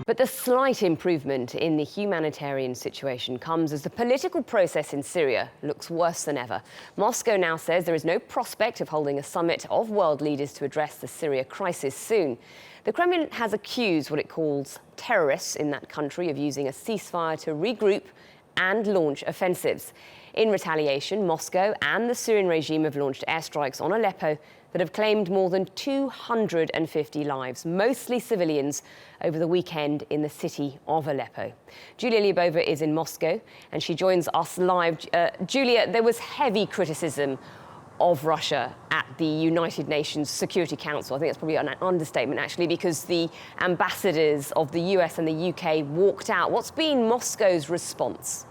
But the slight improvement in the humanitarian situation comes as the political process in Syria looks worse than ever. Moscow now says there is no prospect of holding a summit of world leaders to address the Syria crisis soon. The Kremlin has accused what it calls terrorists in that country of using a ceasefire to regroup and launch offensives. In retaliation, Moscow and the Syrian regime have launched airstrikes on Aleppo that have claimed more than 250 lives, mostly civilians, over the weekend in the city of Aleppo. Julia Lyubova is in Moscow and she joins us live. Julia, there was heavy criticism of Russia at the United Nations Security Council. I think that's probably an understatement, actually, because the ambassadors of the US and the UK walked out. What's been Moscow's response?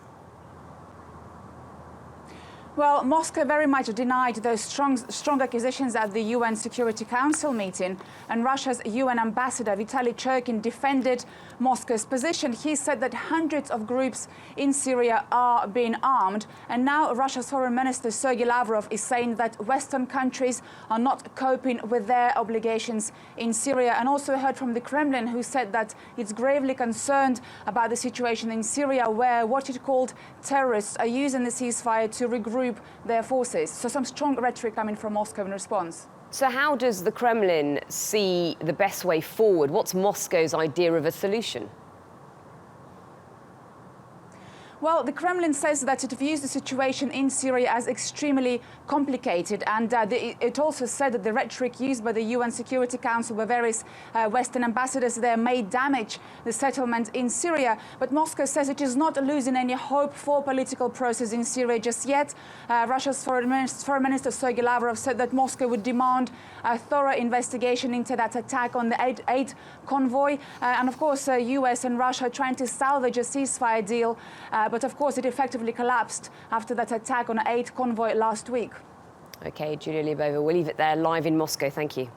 Well, Moscow very much denied those strong accusations at the UN Security Council meeting, and Russia's UN ambassador Vitaly Churkin defended Moscow's position. He said that hundreds of groups in Syria are being armed, and now Russia's Foreign Minister Sergei Lavrov is saying that Western countries are not coping with their obligations in Syria, and also heard from the Kremlin, who said that it's gravely concerned about the situation in Syria, where what it called terrorists are using the ceasefire to regroup their forces. So some strong rhetoric coming from Moscow in response. So how does the Kremlin see the best way forward? What's Moscow's idea of a solution? Well, the Kremlin says that it views the situation in Syria as extremely complicated, and it also said that the rhetoric used by the UN Security Council by various Western ambassadors there may damage the settlement in Syria. But Moscow says it is not losing any hope for political process in Syria just yet. Russia's Foreign Minister Sergei Lavrov said that Moscow would demand a thorough investigation into that attack on the aid convoy. And of course, US and Russia are trying to salvage a ceasefire deal. But of course, it effectively collapsed after that attack on an aid convoy last week. OK, Julia Lyubova, we'll leave it there live in Moscow. Thank you.